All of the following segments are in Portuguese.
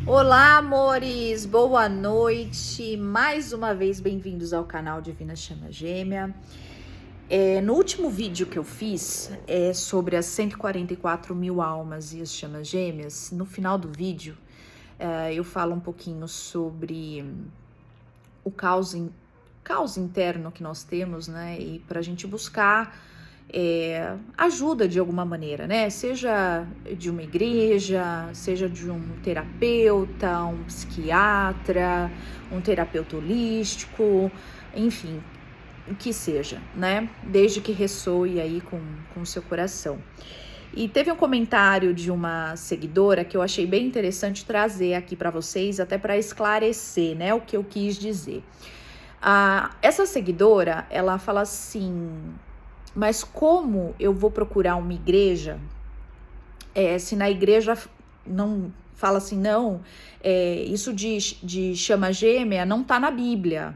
Olá, amores! Boa noite! Mais uma vez, bem-vindos ao canal Divina Chama Gêmea. No último vídeo que eu fiz sobre as 144 mil almas e as chamas gêmeas, no final do vídeo eu falo um pouquinho sobre o caos interno que nós temos, né? E para a gente buscar ajuda de alguma maneira, né? Seja de uma igreja, seja de um terapeuta, um psiquiatra, um terapeuta holístico, enfim, o que seja, né? Desde que ressoe aí com o seu coração. E teve um comentário de uma seguidora que eu achei bem interessante trazer aqui para vocês, até para esclarecer, né, o que eu quis dizer. Essa seguidora, ela fala assim: mas como eu vou procurar uma igreja se na igreja não fala assim, não, isso de chama gêmea não tá na Bíblia,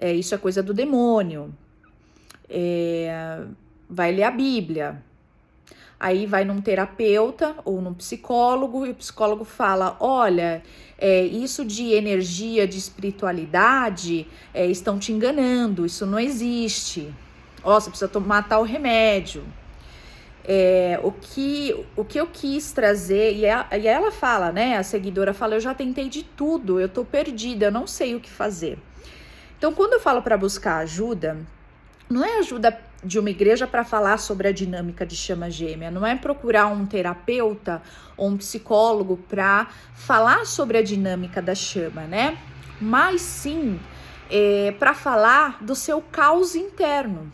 isso é coisa do demônio, vai ler a Bíblia. Aí vai num terapeuta ou num psicólogo e o psicólogo fala, olha, isso de energia, de espiritualidade, estão te enganando, isso não existe. Você precisa tomar tal remédio. O que eu quis trazer, e ela fala, né, a seguidora fala, eu já tentei de tudo, eu tô perdida, eu não sei o que fazer. Então, quando eu falo para buscar ajuda, não é ajuda de uma igreja para falar sobre a dinâmica de chama gêmea, não é procurar um terapeuta ou um psicólogo para falar sobre a dinâmica da chama, né? Mas sim para falar do seu caos interno,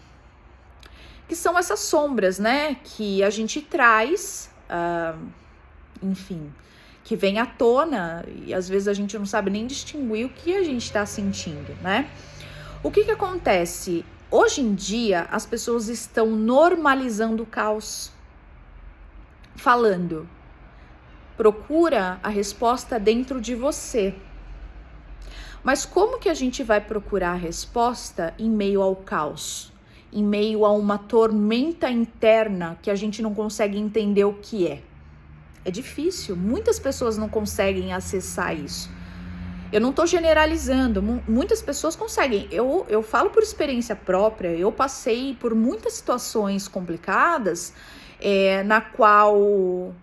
que são essas sombras, né? Que a gente traz, enfim, que vem à tona e às vezes a gente não sabe nem distinguir o que a gente está sentindo, né? O que acontece? Hoje em dia, as pessoas estão normalizando o caos, falando, procura a resposta dentro de você. Mas como que a gente vai procurar a resposta em meio ao caos? Em meio a uma tormenta interna que a gente não consegue entender o que é? É difícil, muitas pessoas não conseguem acessar isso. Eu não tô generalizando, muitas pessoas conseguem. Eu falo por experiência própria, eu passei por muitas situações complicadas, na qual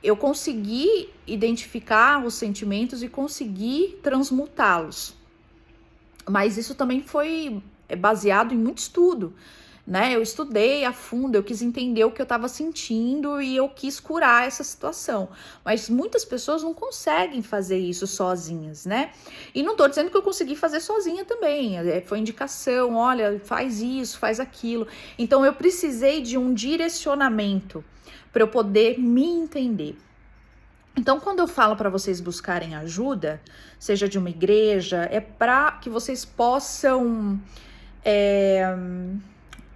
eu consegui identificar os sentimentos e consegui transmutá-los. Mas isso também foi baseado em muito estudo, né? Eu estudei a fundo, eu quis entender o que eu estava sentindo e eu quis curar essa situação. Mas muitas pessoas não conseguem fazer isso sozinhas, né? E não tô dizendo que eu consegui fazer sozinha também. Foi indicação, olha, faz isso, faz aquilo. Então eu precisei de um direcionamento para eu poder me entender. Então, quando eu falo para vocês buscarem ajuda, seja de uma igreja, é para que vocês possam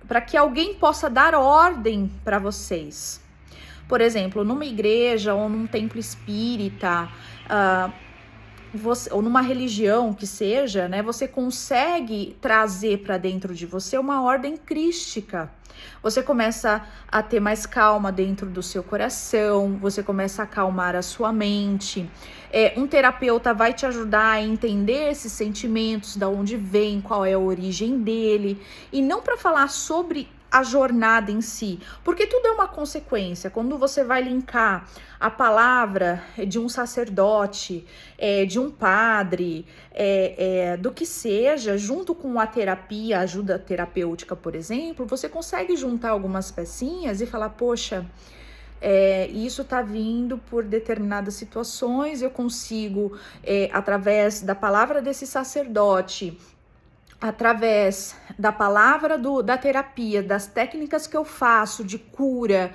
para que alguém possa dar ordem para vocês. Por exemplo, numa igreja ou num templo espírita, ou numa religião que seja, né, você consegue trazer para dentro de você uma ordem crística. Você começa a ter mais calma dentro do seu coração, você começa a acalmar a sua mente. Um terapeuta vai te ajudar a entender esses sentimentos, da onde vem, qual é a origem dele, e não para falar sobre a jornada em si, porque tudo é uma consequência. Quando você vai linkar a palavra de um sacerdote, de um padre, do que seja, junto com a terapia, a ajuda terapêutica, por exemplo, você consegue juntar algumas pecinhas e falar, poxa, isso tá vindo por determinadas situações, eu consigo, através da palavra desse sacerdote, através da palavra da terapia, das técnicas que eu faço de cura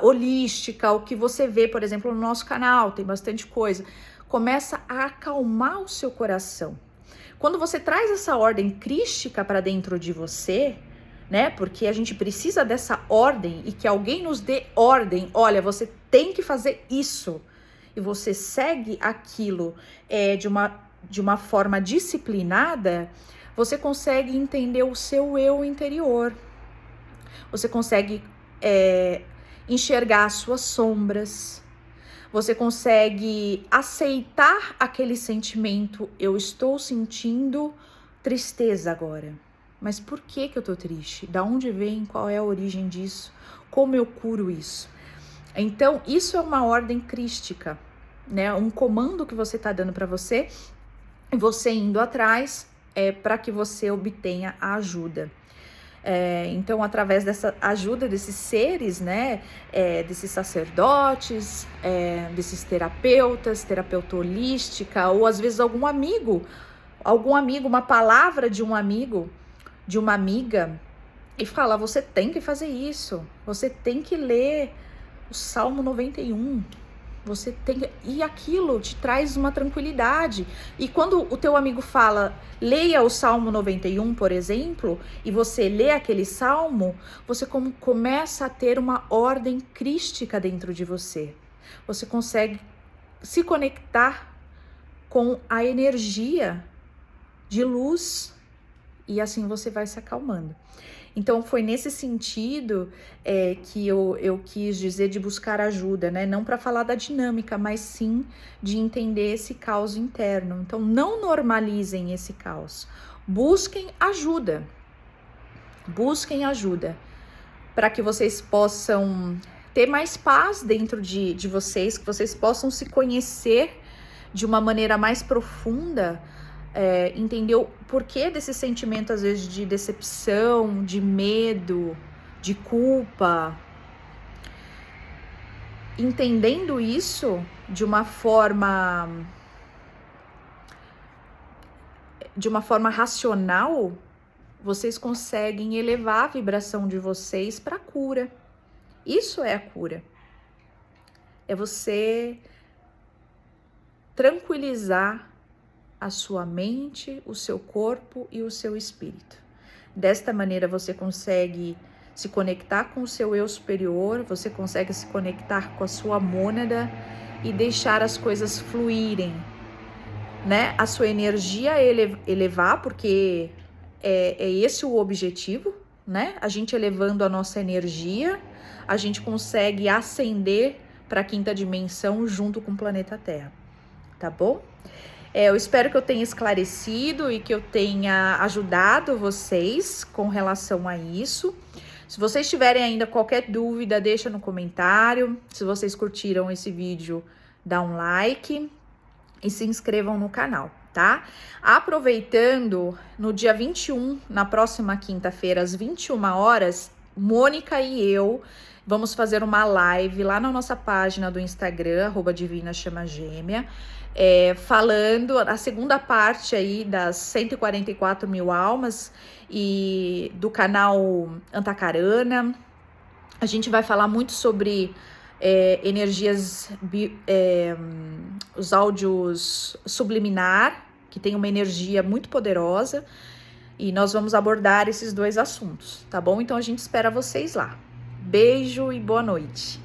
holística, o que você vê, por exemplo, no nosso canal, tem bastante coisa, começa a acalmar o seu coração. Quando você traz essa ordem crística para dentro de você, né, porque a gente precisa dessa ordem e que alguém nos dê ordem, olha, você tem que fazer isso, e você segue aquilo de uma forma disciplinada, você consegue entender o seu eu interior. Você consegue enxergar as suas sombras. Você consegue aceitar aquele sentimento, eu estou sentindo tristeza agora. Mas por que que eu tô triste? Da onde vem? Qual é a origem disso? Como eu curo isso? Então, isso é uma ordem crística, né? Um comando que você tá dando para você, e você indo atrás para que você obtenha a ajuda. Então, através dessa ajuda desses seres, né, desses sacerdotes, desses terapeutas, terapeuta holística, ou às vezes algum amigo, uma palavra de um amigo, de uma amiga, e fala, você tem que fazer isso, você tem que ler o Salmo 91, você tem que... E aquilo te traz uma tranquilidade. E quando o teu amigo fala, leia o Salmo 91, por exemplo, e você lê aquele salmo, você começa a ter uma ordem crística dentro de você. Você consegue se conectar com a energia de luz e assim você vai se acalmando. Então, foi nesse sentido que eu quis dizer de buscar ajuda, né? Não para falar da dinâmica, mas sim de entender esse caos interno. Então, não normalizem esse caos. Busquem ajuda. Busquem ajuda para que vocês possam ter mais paz dentro de vocês, que vocês possam se conhecer de uma maneira mais profunda. Entender o porquê desse sentimento, às vezes, de decepção, de medo, de culpa. Entendendo isso de uma forma racional, vocês conseguem elevar a vibração de vocês para a cura. Isso é a cura. É você tranquilizar a sua mente, o seu corpo e o seu espírito. Desta maneira você consegue se conectar com o seu eu superior, você consegue se conectar com a sua mônada e deixar as coisas fluírem, né? A sua energia elevar, porque é esse o objetivo, né? A gente elevando a nossa energia, a gente consegue ascender para a 5ª dimensão junto com o planeta Terra, tá bom? Eu espero que eu tenha esclarecido e que eu tenha ajudado vocês com relação a isso. Se vocês tiverem ainda qualquer dúvida, deixa no comentário. Se vocês curtiram esse vídeo, dá um like e se inscrevam no canal, tá? Aproveitando, no dia 21, na próxima quinta-feira, às 21 horas, Mônica e eu vamos fazer uma live lá na nossa página do Instagram, @divinachamagêmea, falando a segunda parte aí das 144 mil almas e do canal Antacarana. A gente vai falar muito sobre energias, os áudios subliminar, que tem uma energia muito poderosa, e nós vamos abordar esses 2 assuntos, tá bom? Então a gente espera vocês lá. Beijo e boa noite.